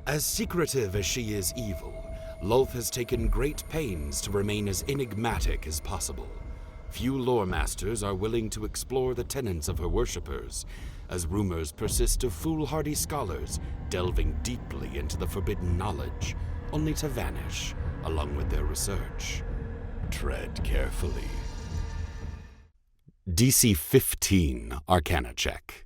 As secretive as she is evil, Lolth has taken great pains to remain as enigmatic as possible. Few lore masters are willing to explore the tenets of her worshippers, as rumors persist of foolhardy scholars delving deeply into the forbidden knowledge, only to vanish along with their research. Tread carefully. DC 15 Arcana check.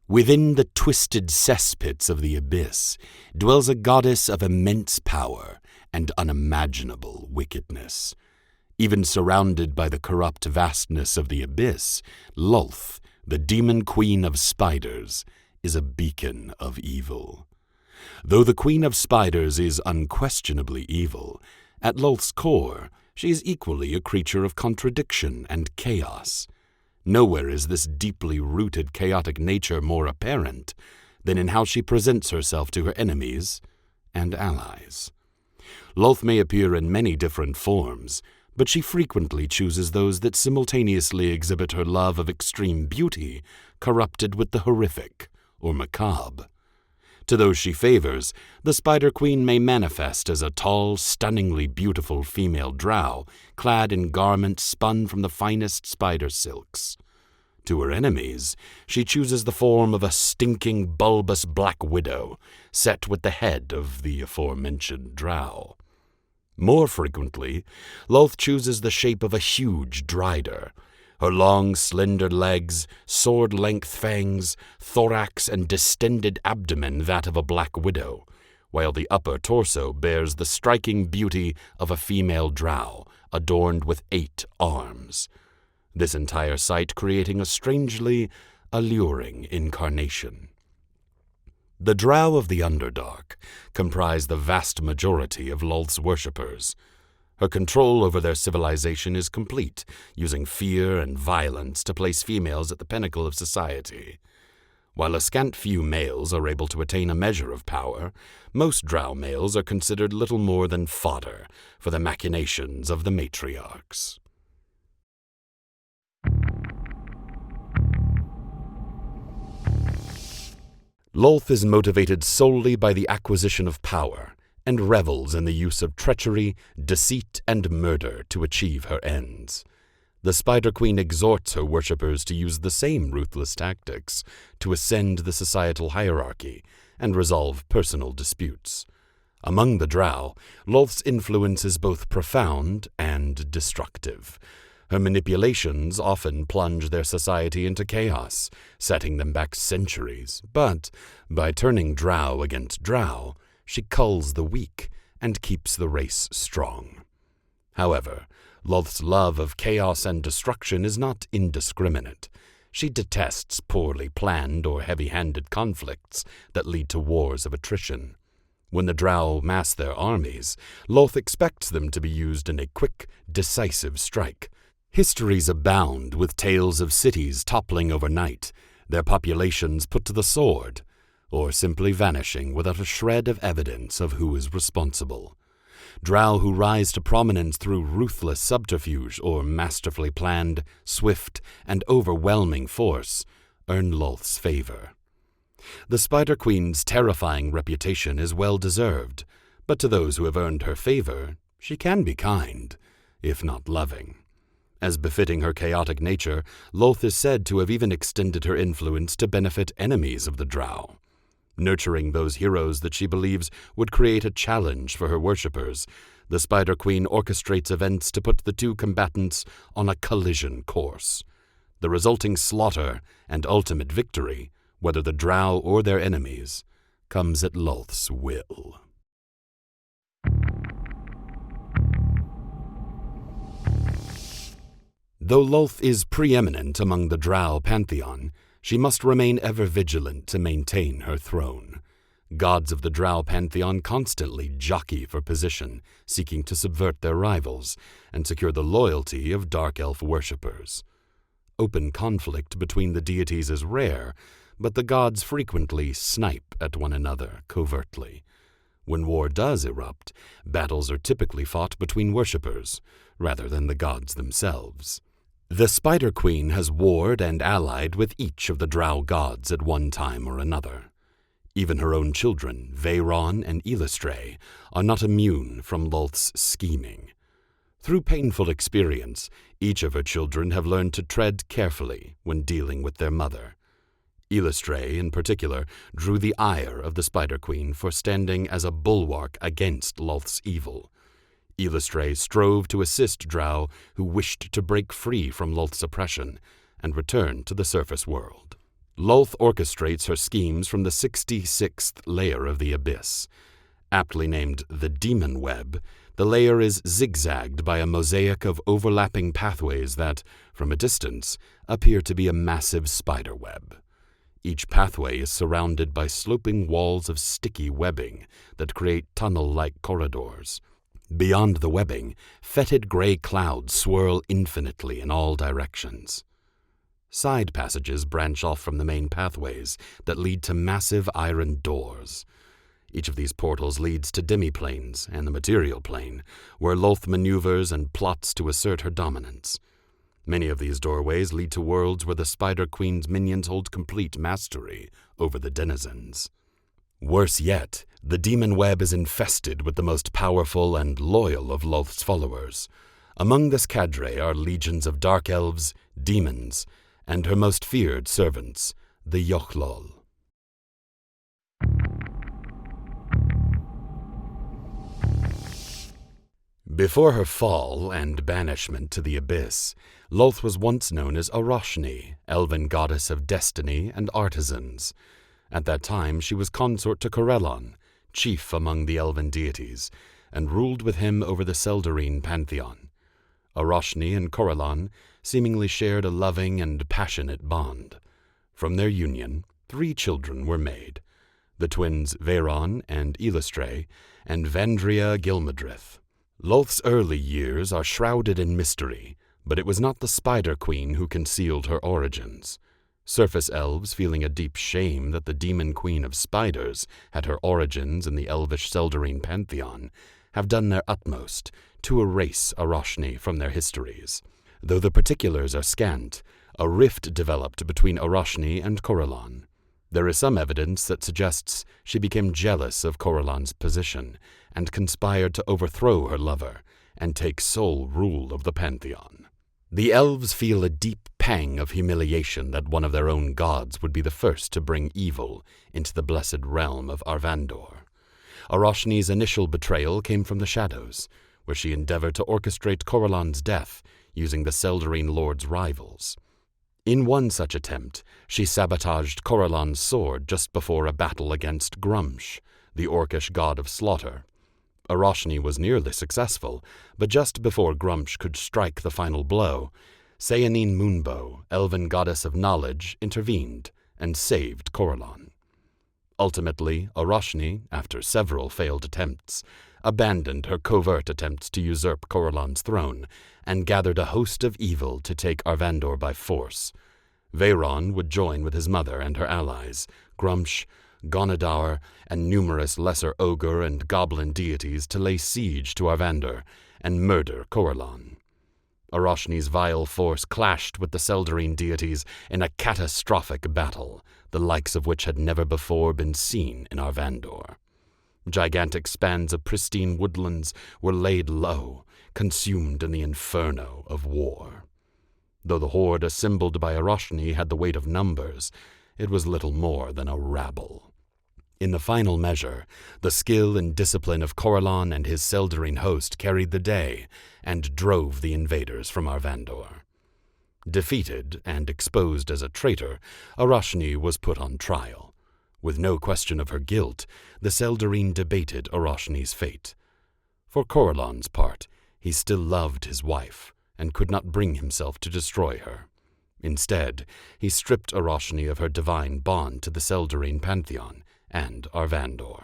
Within the twisted cesspits of the abyss dwells a goddess of immense power and unimaginable wickedness. Even surrounded by the corrupt vastness of the abyss, Lolth, the demon queen of spiders, is a beacon of evil. Though the queen of spiders is unquestionably evil, at Lolth's core, she is equally a creature of contradiction and chaos. Nowhere is this deeply rooted chaotic nature more apparent than in how she presents herself to her enemies and allies. Lolth may appear in many different forms, but she frequently chooses those that simultaneously exhibit her love of extreme beauty, corrupted with the horrific or macabre. To those she favors, the Spider Queen may manifest as a tall, stunningly beautiful female drow, clad in garments spun from the finest spider silks. To her enemies, she chooses the form of a stinking, bulbous black widow, set with the head of the aforementioned drow. More frequently, Lolth chooses the shape of a huge drider. Her long, slender legs, sword-length fangs, thorax, and distended abdomen that of a black widow, while the upper torso bears the striking beauty of a female drow, adorned with 8 arms. This entire sight creating a strangely alluring incarnation. The drow of the Underdark comprise the vast majority of Lolth's worshippers. Her control over their civilization is complete, using fear and violence to place females at the pinnacle of society. While a scant few males are able to attain a measure of power, most drow males are considered little more than fodder for the machinations of the matriarchs. Lolth is motivated solely by the acquisition of power, and revels in the use of treachery, deceit, and murder to achieve her ends. The Spider Queen exhorts her worshippers to use the same ruthless tactics to ascend the societal hierarchy and resolve personal disputes. Among the drow, Lolth's influence is both profound and destructive. Her manipulations often plunge their society into chaos, setting them back centuries, but by turning drow against drow, she culls the weak and keeps the race strong. However, Lolth's love of chaos and destruction is not indiscriminate. She detests poorly planned or heavy-handed conflicts that lead to wars of attrition. When the drow mass their armies, Lolth expects them to be used in a quick, decisive strike. Histories abound with tales of cities toppling overnight, their populations put to the sword, or simply vanishing without a shred of evidence of who is responsible. Drow who rise to prominence through ruthless subterfuge or masterfully planned, swift, and overwhelming force earn Lolth's favor. The Spider Queen's terrifying reputation is well-deserved, but to those who have earned her favor, she can be kind, if not loving. As befitting her chaotic nature, Lolth is said to have even extended her influence to benefit enemies of the drow. Nurturing those heroes that she believes would create a challenge for her worshippers, the Spider Queen orchestrates events to put the two combatants on a collision course. The resulting slaughter and ultimate victory, whether the drow or their enemies, comes at Lolth's will. Though Lolth is preeminent among the drow pantheon, she must remain ever vigilant to maintain her throne. Gods of the drow pantheon constantly jockey for position, seeking to subvert their rivals and secure the loyalty of dark elf worshippers. Open conflict between the deities is rare, but the gods frequently snipe at one another covertly. When war does erupt, battles are typically fought between worshippers, rather than the gods themselves. The Spider Queen has warred and allied with each of the drow gods at one time or another. Even her own children, Veyron and Illustre, are not immune from Lolth's scheming. Through painful experience, each of her children have learned to tread carefully when dealing with their mother. Illustre, in particular, drew the ire of the Spider Queen for standing as a bulwark against Lolth's evil. Illustre strove to assist Drow, who wished to break free from Lolth's oppression and return to the surface world. Lolth orchestrates her schemes from the 66th layer of the Abyss. Aptly named the Demon Web, the layer is zigzagged by a mosaic of overlapping pathways that, from a distance, appear to be a massive spider web. Each pathway is surrounded by sloping walls of sticky webbing that create tunnel-like corridors. Beyond the webbing, fetid gray clouds swirl infinitely in all directions. Side passages branch off from the main pathways that lead to massive iron doors. Each of these portals leads to demiplanes and the material plane, where Lolth maneuvers and plots to assert her dominance. Many of these doorways lead to worlds where the Spider Queen's minions hold complete mastery over the denizens. Worse yet, the Demon Web is infested with the most powerful and loyal of Lolth's followers. Among this cadre are legions of dark elves, demons, and her most feared servants, the Yochlol. Before her fall and banishment to the Abyss, Lolth was once known as Aroshni, elven goddess of destiny and artisans. At that time she was consort to Corellon, chief among the elven deities, and ruled with him over the Seldarine pantheon. Aroshni and Corellon seemingly shared a loving and passionate bond. From their union, 3 children were made, the twins Veyron and Illustre, and Vendria Gilmadrith. Lolth's early years are shrouded in mystery, but it was not the Spider Queen who concealed her origins. Surface elves, feeling a deep shame that the Demon Queen of Spiders had her origins in the elvish Seldarine pantheon, have done their utmost to erase Aroshni from their histories. Though the particulars are scant, a rift developed between Aroshni and Corellon. There is some evidence that suggests she became jealous of Corellon's position and conspired to overthrow her lover and take sole rule of the pantheon. The elves feel a deep pang of humiliation that one of their own gods would be the first to bring evil into the blessed realm of Arvandor. Aroshni's initial betrayal came from the shadows, where she endeavored to orchestrate Corellon's death using the Seldarine Lord's rivals. In one such attempt, she sabotaged Corellon's sword just before a battle against Grumsh, the Orcish god of slaughter. Aroshni was nearly successful, but just before Grumsh could strike the final blow, Sayanine Moonbow, elven goddess of knowledge, intervened and saved Corellon. Ultimately, Aroshni, after several failed attempts, abandoned her covert attempts to usurp Corellon's throne and gathered a host of evil to take Arvandor by force. Veyron would join with his mother and her allies, Grumsh, Gonadaur, and numerous lesser ogre and goblin deities to lay siege to Arvandor and murder Corellon. Aroshni's vile force clashed with the Seldarine deities in a catastrophic battle, the likes of which had never before been seen in Arvandor. Gigantic spans of pristine woodlands were laid low, consumed in the inferno of war. Though the horde assembled by Aroshni had the weight of numbers, it was little more than a rabble. In the final measure, the skill and discipline of Corellon and his Seldarine host carried the day and drove the invaders from Arvandor. Defeated and exposed as a traitor, Aroshni was put on trial. With no question of her guilt, the Seldarine debated Aroshni's fate. For Corellon's part, he still loved his wife and could not bring himself to destroy her. Instead, he stripped Aroshni of her divine bond to the Seldarine pantheon and Arvandor.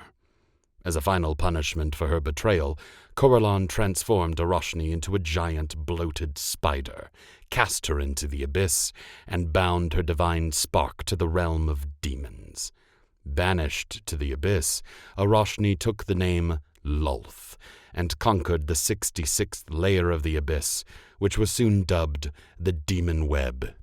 As a final punishment for her betrayal, Corellon transformed Aroshni into a giant bloated spider, cast her into the abyss, and bound her divine spark to the realm of demons. Banished to the abyss, Aroshni took the name Lolth and conquered the 66th layer of the abyss, which was soon dubbed the Demon Web